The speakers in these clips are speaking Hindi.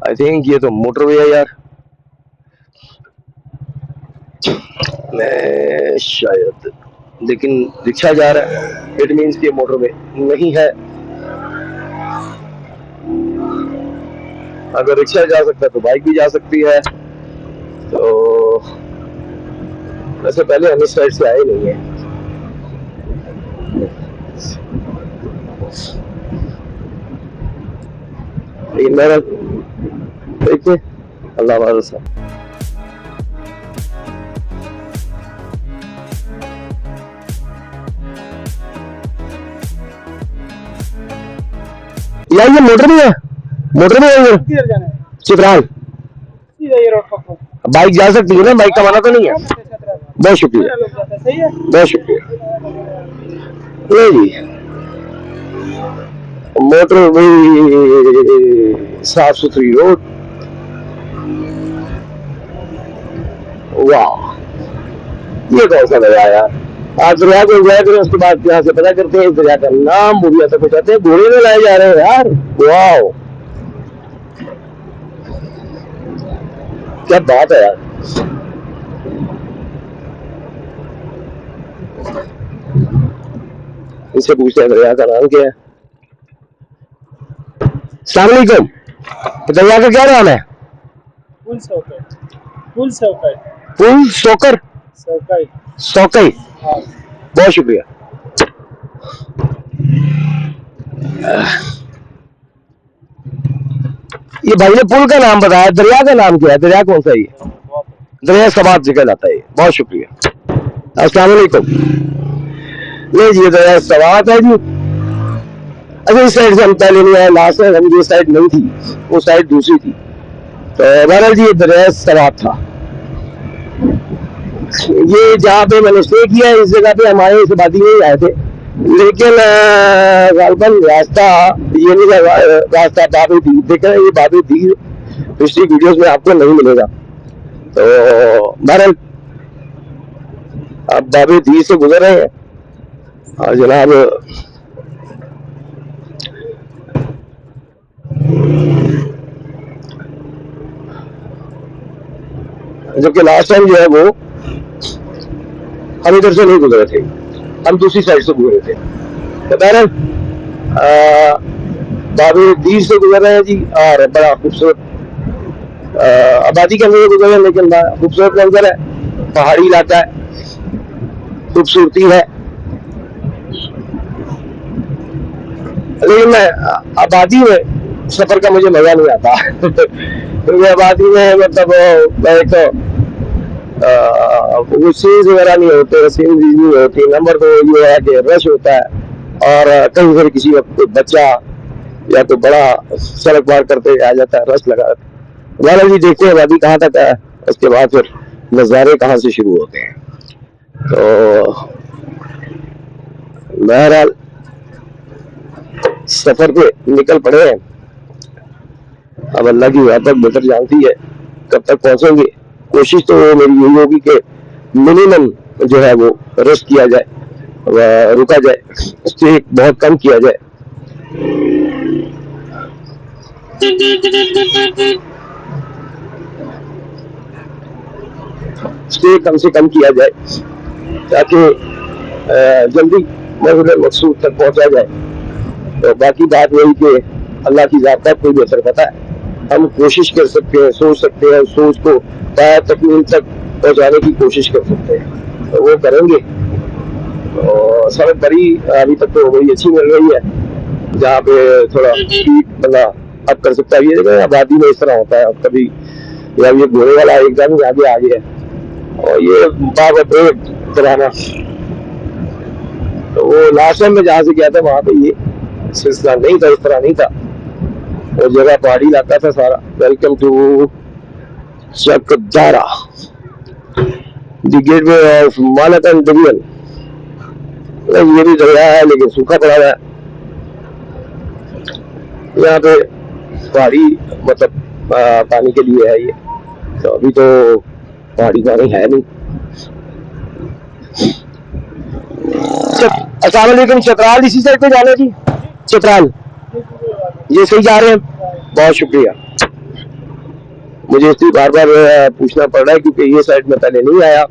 आई थिंक ये तो मोटरवे है यार। मैं शायद, लेकिन रिक्शा जा रहा है, इट मीन्स कि मोटरवे नहीं है। अगर रिक्शा जा सकता है तो बाइक भी जा सकती है। तो वैसे पहले हम इस साइड से आए नहीं है। लेकिन मेरा देखिए, अल्लाह भरोसा। यार ये मोटर भी है, मोटर भी है। किधर जाना है? चित्राल सीधा ये रोड पकड़ो। बाइक जा सकती है ना, बाइक का मना तो नहीं है। बहुत शुक्रिया, सही है, बहुत शुक्रिया। नहीं जी, मोटर भी साफ सुथरी रोड। वाह, ये कौन सा दरिया यार। आप दरिया को एंजॉय करें, उसके बाद यहाँ से पता करते हैं इस दरिया का नाम बुढ़िया तक पहुंचाते हैं। घोड़े में लाए जा रहे हैं यार, वाह क्या बात है यार। इनसे पूछते हैं दरिया का नाम क्या है। अस्सलाम वालेकुम, दरिया का क्या नाम है? फुल सोकर, फुल सोकर, फुल सोकर, सोकर, सोकई। हाँ। बहुत शुक्रिया। ये भाई ने पुल का नाम बताया, दरिया का नाम क्या है? दरिया कौन सा है ये? दरिया सवात जिक्र आता है। बहुत शुक्रिया। अस्सलाम वालेकुम। नहीं जी, ये दरिया सवात है जी। अच्छा, इस साइड से हम पहले नहीं आए, लास्ट में हम ये साइड नहीं थी, वो साइड दूसरी थी। तो बहरहाल जी, ये दरिया सवात था। ये जहाँ पे मैंने स्टे किया है, इस जगह पे हमारे इस आबादी में ही आए थे, लेकिन गालबन रास्ता ये नहीं था। रास्ता बाबे दी देखा, ये बाबे दी पिछली वीडियोस में आपको नहीं मिलेगा। तो बहरहाल आप बाबे दी से गुजर रहे हैं और जनाब जबकि लास्ट टाइम जो है वो हम इधर से नहीं गुजरे थे, हम दूसरी साइड से गुजरे थे। तो बहरहाल बाबे दी से गुजर रहे हैं जी, और बड़ा खूबसूरत आबादी के अंदर गुजर है, लेकिन खूबसूरत मंजर है, पहाड़ी इलाका है, खूबसूरती है। लेकिन मैं आबादी में सफर का मुझे मजा नहीं आता क्योंकि आबादी में मतलब एक तो सीन्स वगैरह नहीं होते, सीन्स नहीं होती। नंबर दो ये है कि रश होता है, और कहीं फिर किसी वक्त बच्चा या तो बड़ा सड़क पार करते आ जाता है, रश लगा। वाला जी देखते हैं आबादी कहाँ तक है, उसके बाद फिर नज़ारे कहाँ से शुरू होते हैं। तो बहरहाल सफर पे निकल पड़े हैं। अब अल्लाह की बात तक बेहतर जानती है कब तक पहुंचेंगे। कोशिश तो मेरी यही होगी कि मिनिमम जो है वो रेस्ट किया जाए, रुका जाए, स्टे बहुत कम किया जाए। स्टे कम से कम किया जाए ताकि जल्दी मकसूद तक पहुंचा जाए। तो बाकी बात वही कि अल्लाह की जात का कोई बेहतर पता है। हम कोशिश कर सकते हैं, सोच सकते हैं, सोच को तकमील तक पहुंचाने की कोशिश कर सकते हैं, तो वो करेंगे। और सड़क बड़ी अभी तक तो बड़ी अच्छी मिल रही है, जहाँ पे थोड़ा स्पीड बंदा अब कर सकता है। ये जगह आबादी में इस तरह होता है, कभी या ये घोड़े वाला एकदम आगे आ गया और ये बार ब्रेक कराना। तो वो लास्ट टाइम में जहाँ से गया था वहां पे ये सिलसिला नहीं था, इस तरह नहीं था। वो जगह पहाड़ी इलाका था सारा। Welcome to Chakdara, the gateway of Malakand division. ये भी दरिया है लेकिन सूखा पड़ा हुआ है यहाँ पे, पहाड़ी मतलब पानी के लिए है ये। तो अभी तो पहाड़ी पानी है नहीं। अस्सलाम वालेकुम। चतराल इसी साइड पे जाना जी, चतराल ये सही जा रहे हैं। बहुत शुक्रिया। मुझे इसलिए बार बार पूछना पड़ रहा है क्योंकि ये साइड में पहले नहीं आया,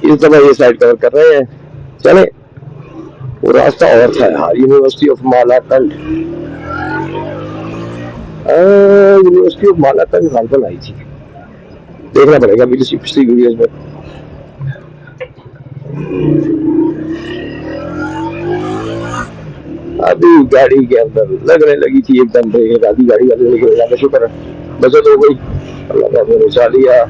इस दफा ये साइड कवर कर रहे हैं। चले, वो रास्ता और था यार, university of Malakand, university of Malakand गालपन आई थी, देखना पड़ेगा पिछली वीडियोस में। अभी गाड़ी के अंदर लगने लगी थी एकदम ब्रेक, आधी गाड़ी लगने लगी, अल्लाह का शुक्र बचत हो गई, अल्लाह का बचा लिया।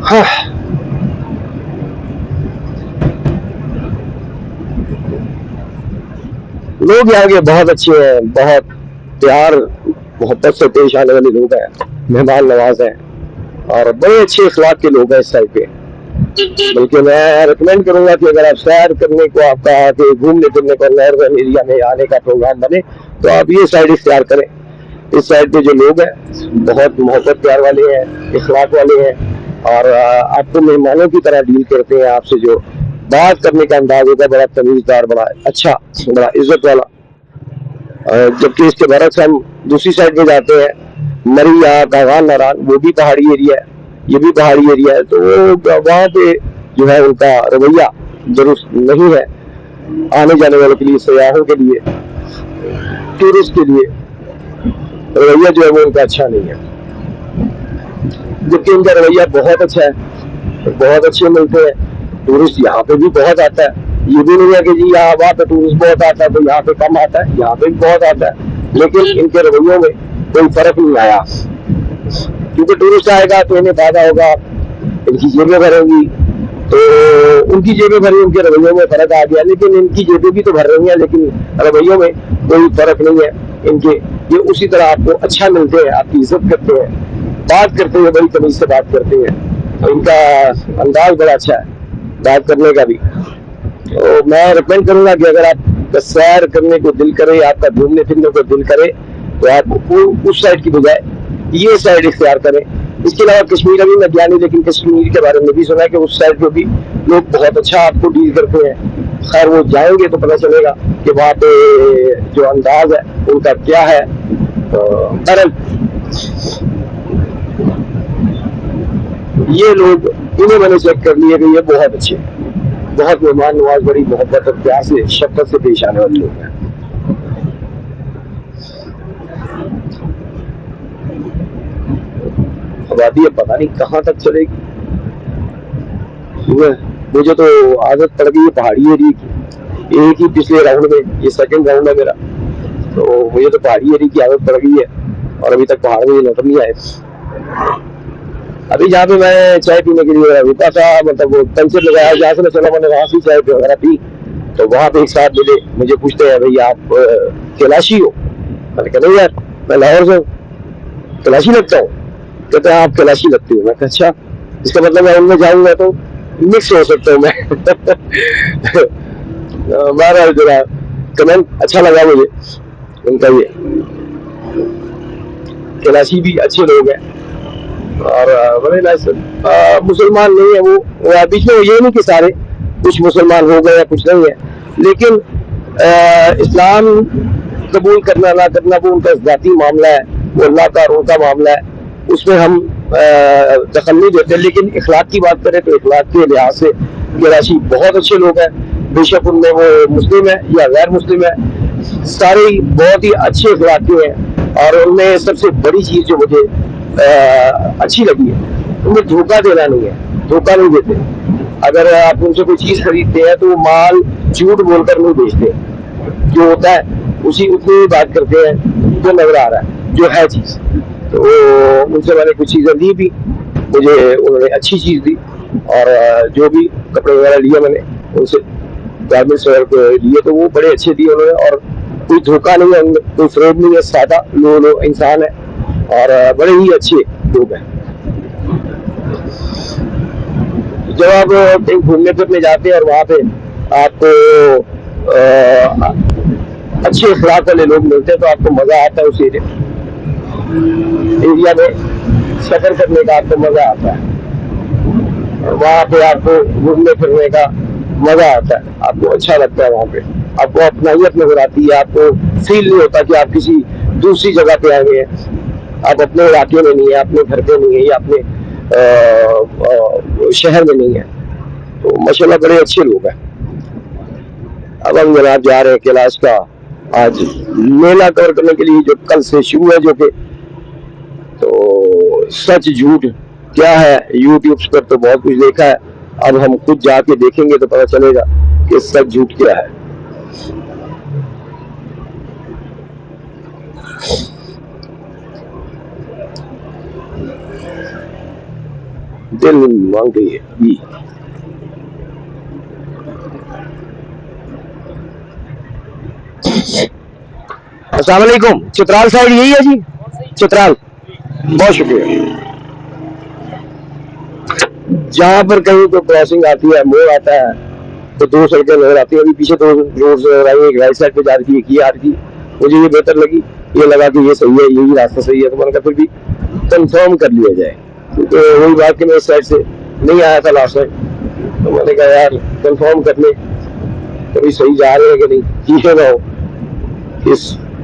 हाँ, लोग यहाँ के बहुत अच्छे हैं, बहुत प्यार मोहब्बत से पेश आने वाले लोग हैं, मेहमान नवाज हैं और बड़े अच्छे अखलाक के लोग हैं इस साइड पे। बल्कि मैं रिकमेंड करूंगा कि अगर आप सैर करने को, आपका आके घूमने फिरने को नॉर्दर्न एरिया में आने का प्रोग्राम बने तो आप ये साइड इख्तियार करें। इस साइड पे जो लोग हैं बहुत मोहब्बत प्यार वाले हैं, इखलाक वाले हैं और आपको मेहमानों की तरह डील करते हैं। आपसे जो बात करने का अंदाज होता है बड़ा तमीजदार, बड़ा अच्छा, बड़ा इज्जत वाला। जबकि इसके बरक्स हम दूसरी साइड में जाते हैं, मरिया, कागान नारान, वो भी पहाड़ी एरिया है, ये भी पहाड़ी एरिया है, तो वहाँ पे जो है उनका रवैया दुरुस्त नहीं है आने जाने वालों के लिए, सयाहों के लिए, टूरिस्ट के लिए रवैया जो है वो उनका अच्छा नहीं है। जबकि उनका रवैया बहुत अच्छा है, बहुत अच्छे मिलते हैं, टूरिस्ट यहाँ पे भी बहुत आता है। ये भी नहीं है कि जी यहाँ वहाँ पे टूरिस्ट बहुत आता है तो यहाँ पे कम आता है, यहाँ पे भी बहुत आता है, लेकिन इनके रवैयों में कोई फर्क नहीं आया। क्योंकि टूरिस्ट आएगा तो इन्हें फायदा होगा, इनकी जेबें भरेंगी, तो उनकी जेबें भरी, उनके रवैयों में फर्क आ गया। लेकिन इनकी जेबें भी तो भर रही हैं, लेकिन रवैयों में कोई फर्क नहीं है इनके। ये उसी तरह आपको अच्छा मिलते हैं, आपकी इज्जत करते हैं, बात करते हैं, बड़ी तमीज से बात करते हैं, तो इनका अंदाज बड़ा अच्छा है बात करने का भी। तो मैं रिकमेंड करूंगा कि अगर आप सैर करने को दिल करे, आपका घूमने फिरने को दिल करे, तो आप उस साइड की बजाय ये साइड इख्तियार करें। इसके अलावा कश्मीर अभी मैं गया नहीं, लेकिन कश्मीर के बारे में भी सुना है कि उस साइड पे भी लोग बहुत अच्छा आपको डील करते हैं। खैर वो जाएंगे तो पता चलेगा कि वहाँ पे जो अंदाज है उनका क्या है। बहरहाल ये लोग, इन्हें मैंने चेक कर लिया कि ये बहुत अच्छे, बहुत मेहमान नवाज, बड़ी मोहब्बत और प्यार से, शफ़क़त से पेश आने वाले लोग हैं। आबादी अब पता नहीं कहाँ तक चलेगी। मुझे तो आदत पड़ गई है पहाड़ी एरिया की, एक ही पिछले राउंड में, ये सेकंड राउंड है मेरा, तो मुझे तो पहाड़ी एरिया की आदत पड़ गई है और अभी तक पहाड़ में नजर नहीं आए। अभी जहाँ पे मैं चाय पीने के लिए रुका था, मतलब वो पंचर लगाया, जहाँ से मैं चला मैंने वहां से चाय वगैरह पी, तो वहां पे एक साथ मिले, मुझे पूछते हैं भैया आप कैलाशी हो? मैंने कहा नहीं यार, मैं लाहौर से कैलाशी लगता हूँ। कहते हैं आप कैलाशी लगती हो। मैं कहा अच्छा, इसका मतलब मैं उनमें जाऊंगा तो मिक्स हो सकता हूँ मैं। बहरहाल जरा कमेंट अच्छा लगा मुझे उनका, ये कैलाशी भी अच्छे लोग हैं और बड़े नाइस। मुसलमान नहीं है वो, बीच में ये नहीं कि सारे कुछ मुसलमान हो गए या कुछ नहीं है, लेकिन इस्लाम कबूल करना ना करना वो उनका ज़ाती मामला है, वो अल्लाह का और उनका मामला है, उसमें हम दखल नहीं देते। लेकिन इखलाक की बात करें तो इखलाक के लिहाज से कैलाशी बहुत अच्छे लोग हैं, बेशक उनमें वो मुस्लिम है या गैर मुस्लिम है, सारे बहुत ही अच्छे इखलाक के हैं। और उनमें सबसे बड़ी चीज़ जो मुझे अच्छी लगी है, उनमें धोखा देना नहीं है, धोखा नहीं देते। अगर आप उनसे कोई चीज़ खरीदते हैं तो वो माल झूठ बोलकर नहीं बेचते, जो होता है उसी उतनी ही बात करते हैं जो नजर आ रहा है, जो है चीज़। तो उनसे मैंने कुछ चीज़ें ली भी, मुझे उन्होंने अच्छी चीज़ दी, और जो भी कपड़े वगैरह लिए मैंने उनसे, गारमेंट्स वगैरह लिए, तो वो बड़े अच्छे दिए उन्होंने, और कोई धोखा नहीं है, कोई फ्रॉड नहीं है, सादा लो इंसान है और बड़े ही अच्छे लोग हैं। जब आप कहीं घूमने फिरने जाते हैं और वहाँ पे आपको अच्छे अखलाक वाले लोग मिलते हैं तो आपको मजा आता है, उस एरिया में सफर करने का आपको मजा आता है, वहाँ पे आपको घूमने फिरने का मजा आता है। आपको अच्छा लगता है वहाँ पे, आपको अपनाइयत नजर आती है, आपको फील नहीं होता कि आप किसी दूसरी जगह पे आए हैं, आप अपने इलाके में नहीं है, अपने घर पे नहीं है या अपने शहर में नहीं है। तो माशाल्लाह बड़े अच्छे लोग हैं। अब हम जनाब जा रहे हैं कैलाश का आज मेला कवर करने के लिए, जो कल से शुरू है, जो कि तो सच झूठ क्या है यूट्यूब पर तो बहुत कुछ देखा है, अब हम खुद जाके देखेंगे तो पता चलेगा कि सच झूठ क्या है। दिल मांग गई है अभी। अस्सलाम वालेकुम, चित्राल साइड यही है जी? चित्राल, बहुत शुक्रिया। जहाँ पर कहीं तो क्रॉसिंग आती है, मोड़ आता है, तो दो सड़कें नजर आती है। अभी पीछे दो रोड नजर आई, एक राइट साइड पे जा रही है, एक ये आ रही थी। मुझे ये बेहतर लगी, ये लगा कि ये सही है, यही रास्ता सही है, तो मैंने कहा फिर भी कंफर्म कर लिया जाए, क्योंकि वही बात कि मैं इस साइड से नहीं आया था लास्ट टाइम, तो मैंने कहा यार कंफर्म कर ले कभी सही जा रहे हैं कि नहीं, ये ना हो इस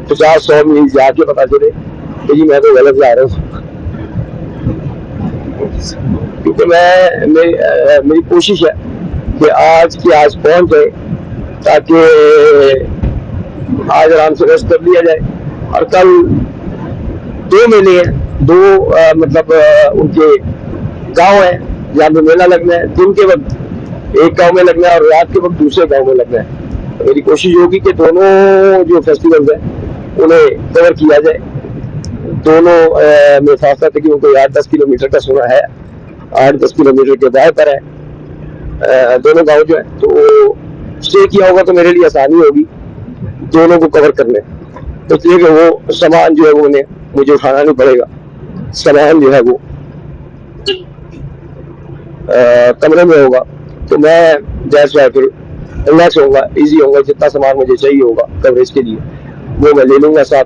50-100 मील जाके पता चले कि जी मैं तो गलत जा रहा हूँ। क्योंकि मेरी कोशिश है कि आज की आज पहुंच जाए, ताकि आज आराम से रेस्ट कर लिया जाए। और कल 2 मेले हैं, 2 मतलब उनके गांव है जहाँ पे मेला लगना है। दिन के वक्त एक गांव में लगना है और रात के वक्त दूसरे गांव में लगना है। तो मेरी कोशिश होगी कि दोनों जो फेस्टिवल्स हैं उन्हें कवर किया जाए। दोनों में फासला तकरीबन कोई 8-10 किलोमीटर का सुना है, 8-10 किलोमीटर के दाएं पर है दोनों गांव जो है। तो स्टे किया होगा तो मेरे लिए आसानी होगी दोनों को कवर करने, तो इसलिए कि वो सामान जो है वो उन्हें मुझे उठाना नहीं पड़ेगा। सामान जो है वो कमरे में होगा, तो मैं जैसे फिर रिलैक्स होगा, इजी होगा। जितना सामान मुझे चाहिए होगा कवरेज के लिए वो मैं ले लूंगा साथ।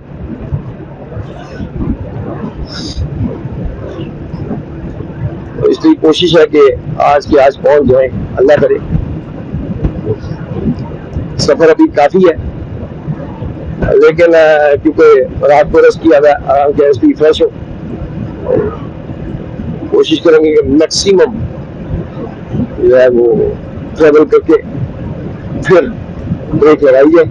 तो इसलिए कोशिश है कि आज की आज पहुंच जाए, अल्लाह करे। सफर अभी काफी है, लेकिन क्योंकि रात को रेस्ट किया हुआ, आराम किया, इसलिए फ्रेश हो। कोशिश करेंगे कि मैक्सिमम जो है वो ट्रेवल करके फिर ब्रेक लगाई जाए।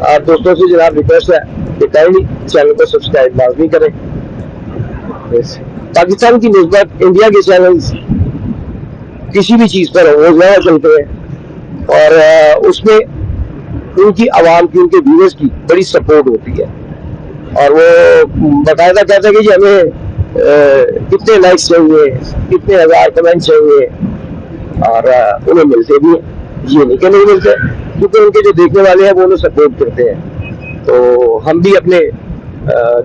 आप दोस्तों से जनाब रिक्वेस्ट है कि काइंडली चैनल को सब्सक्राइब लाजमी करें। पाकिस्तान की निस्बत इंडिया के चैनल्स किसी भी चीज पर रोजगार चलते हैं और उसमें उनकी आवाम की, उनके व्यूअर्स की बड़ी सपोर्ट होती है। और वो बाकायदा कहते हैं कि जी हमें कितने लाइक्स चाहिए, कितने हजार कमेंट चाहिए, और उन्हें मिलते भी हैं। ये नहीं कि नहीं मिलते, क्योंकि उनके जो देखने वाले हैं वो उन्हें सपोर्ट करते हैं। तो हम भी अपने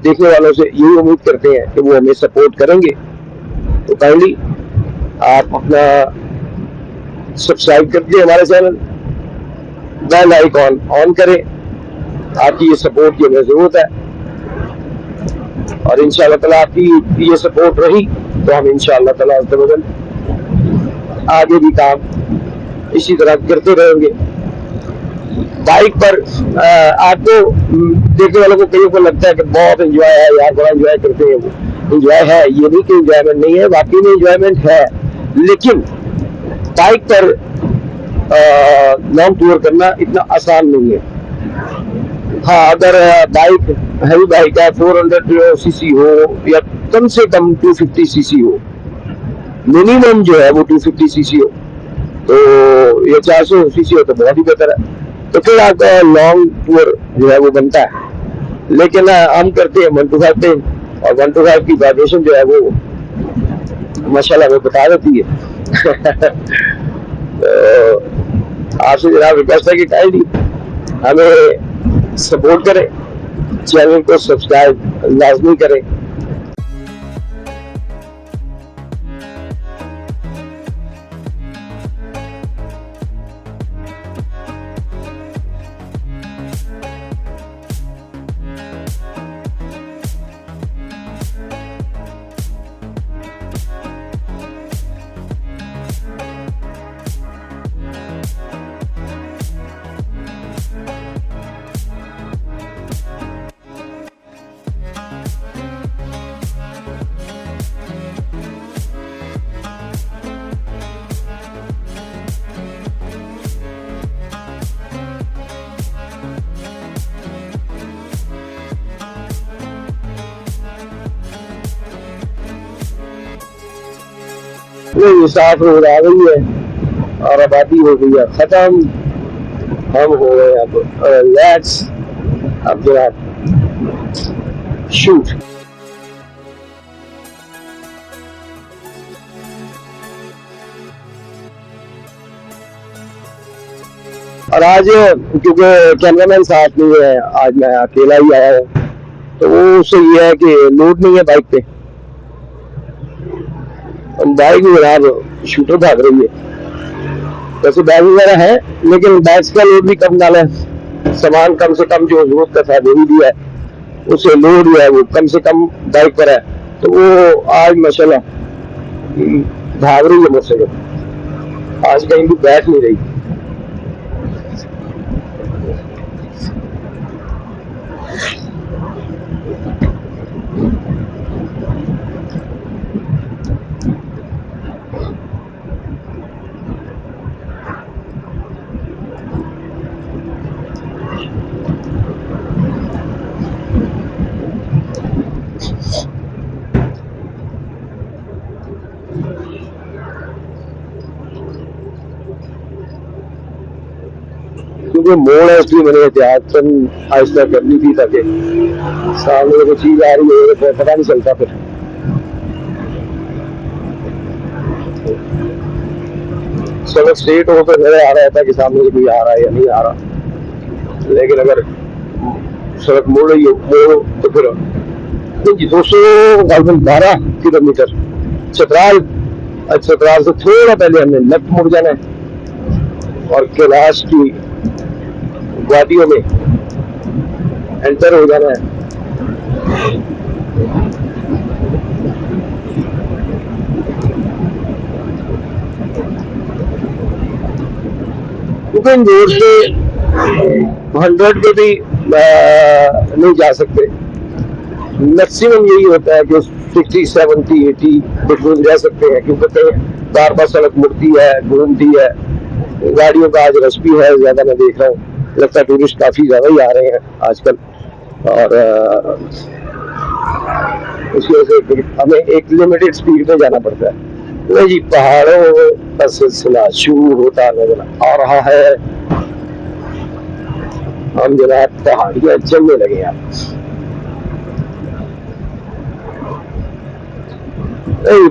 देखने वालों से यही उम्मीद करते हैं कि वो हमें सपोर्ट करेंगे। तो काइंडली आप अपना सब्सक्राइब करके हमारे चैनल, बेल आइकॉन ऑन करें। आपकी ये सपोर्ट की हमें जरूरत है, और इंशाअल्लाह ताला आपकी ये सपोर्ट रही तो हम इंशाअल्लाह ताला आगे भी काम इसी तरह करते रहेंगे। बाइक पर आपको देखने वालों को कई को लगता है कि बहुत एंजॉय है यार, बड़ा एंजॉय करते हैं। वो एंजॉय है, ये नहीं कि एंजॉयमेंट नहीं है, वाकई में एंजॉयमेंट है। लेकिन बाइक पर लॉन्ग टूर करना इतना आसान नहीं है। हाँ, अगर बाइक हैवी बाइक है, 400 सीसी हो या कम से कम 250 सीसी हो, मिनिमम जो है वो 250 सीसी हो, तो ये 400 सीसी हो तो बहुत ही बेहतर है। तो फिर आपका लॉन्ग टूर जो है वो बनता है। लेकिन हम करते हैं 125 पे, और 125 की वाइब्रेशन जो है वो माशाल्लाह हमें बता देती है। तो आपसे जनाब रिक्वेस्ट है कि काइंडली हमें सपोर्ट करें, चैनल को सब्सक्राइब लाजमी करें। नहीं, साफ रोड आ गई है और आबादी हो गई है खत्म। हम हो गए अब रिलैक्स। अब जनाब शूट। और आज क्योंकि कैमरामैन साथ नहीं है, आज मैं अकेला ही आया हूँ, तो वो उससे ये है कि लोड नहीं है बाइक पे। बाइक में जनाब शूटर भाग रही है। वैसे बैग वगैरह है लेकिन बैग्स का लोड भी कम डाला है। सामान कम से कम जो जरूरत का था वो भी दिया है, उससे लोड जो है वो कम से कम बाइक पर है। तो वो आज माशाल्लाह भाग रही है मुझसे, आज कहीं भी बैठ नहीं रही। क्योंकि मोड़ है इसलिए मैंने एहतियात आहिस्ता करनी थी ताकि सामने कोई चीज आ रही है तो पता नहीं चलता। फिर सड़क स्ट्रेट हो तो नजर आ रहा था कि सामने से कोई आ रहा है या नहीं आ रहा, लेकिन अगर सड़क मुड़ रही हो तो फिर जी 212 किलोमीटर चतराल। चतराल से थोड़ा पहले हमने लेफ्ट मुड़ जाना है और कैलाश की वादियों में एंटर हो जाना है। क्योंकि इन रोड से 100 पे भी नहीं जा सकते, मैक्सिमम यही होता है कि 60, 70, 80 बिटवीन जा सकते हैं। क्योंकि बार बार सड़क मुड़ती है, घूमती है, गाड़ियों का आज रश भी है ज्यादा। मैं देख रहा हूँ लगता है टूरिस्ट काफी ज्यादा ही आ रहे हैं आजकल, और उसकी वजह से हमें एक लिमिटेड स्पीड में जाना पड़ता है। नहीं जी, पहाड़ों का सिलसिला शुरू होता नजर आ रहा है। हम जनाब पहाड़ियां चलने लगे हैं।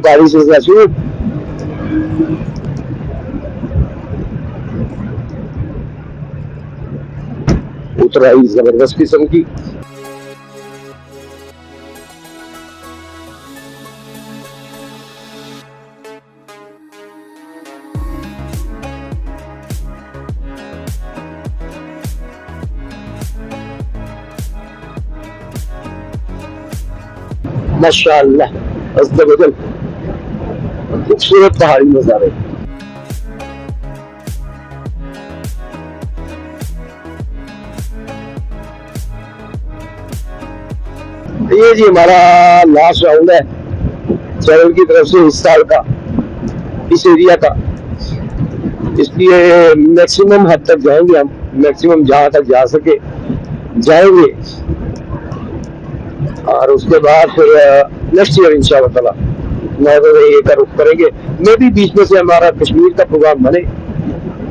बारिश से शुरू उतराई जबरदस्त किस्म की। माशाअल्लाह अज़्ज़वजल खूबसूरत पहाड़ी नजारे। ये जी हमारा लास्ट राउंड है चैनल की तरफ से इस साल का, इस एरिया का, इसलिए मैक्सिमम हद तक जाएंगे हम, मैक्सिमम जहां तक जा सके जाएंगे। और उसके बाद फिर नेक्स्ट ईयर इंशाल्लाह ताला ये का रुख करेंगे। मे भी बीच में से हमारा कश्मीर का प्रोग्राम बने,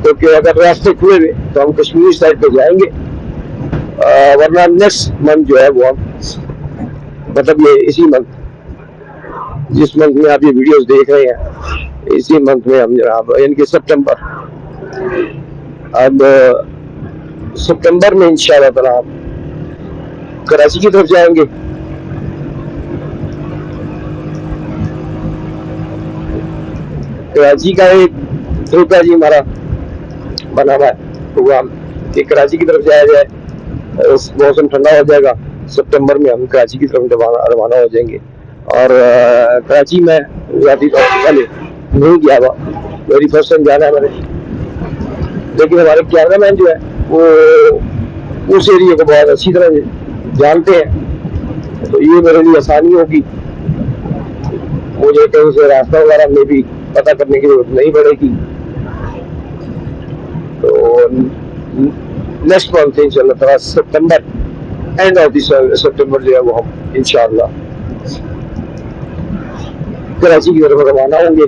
क्योंकि अगर रास्ते खुले हुए तो हम कश्मीर साइड पे जाएंगे, वरना नेक्स्ट मंथ जो है वो हम, मतलब ये इसी मंथ, जिस मंथ में आप ये वीडियोस देख रहे हैं, इसी मंथ में हम जनाब यानी कि सितंबर, अब सितंबर में इंशाल्लाह ताला हम कराची की तरफ जाएंगे। कराची का एक ट्रिप है जी हमारा बना हुआ है प्रोग्राम कि कराची की तरफ जाया जाए। मौसम ठंडा हो जाएगा, सितंबर में हम कराची की तरफ रवाना हो जाएंगे। और कराची में जाती तो पहले नहीं गया हुआ, मेरी फर्स्ट टाइम जाना है मैंने, लेकिन हमारे कैमरामैन जो है वो उस एरिया को बहुत अच्छी तरह जानते हैं, तो ये मेरे लिए आसानी होगी, मुझे कहीं से रास्ता वगैरह में भी पता करने की जरूरत नहीं पड़ेगी। तो नेक्स्ट मंथ इंशाल्लाह सितंबर, एंड ऑफ दिस सितंबर जो है वो हम इंशाल्लाह कराची की तरफ रवाना होंगे।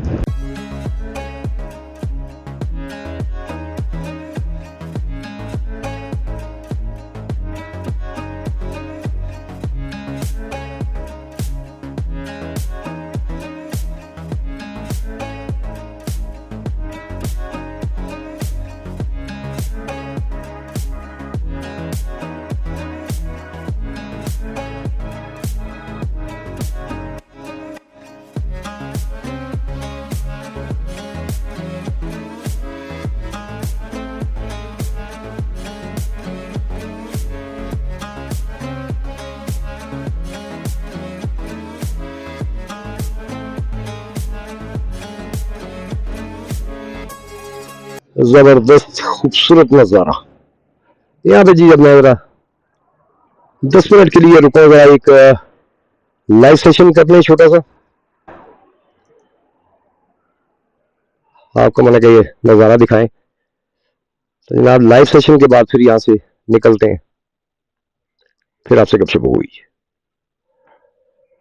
जबरदस्त खूबसूरत नजारा। यहाँ पे जी अब मैं जरा 10 मिनट के लिए रुकूंगा, एक लाइव सेशन करने छोटा सा, आपको मैंने कहा ये नजारा दिखाएं। तो जनाब लाइव सेशन के बाद फिर यहाँ से निकलते हैं, फिर आपसे गपशप होगी।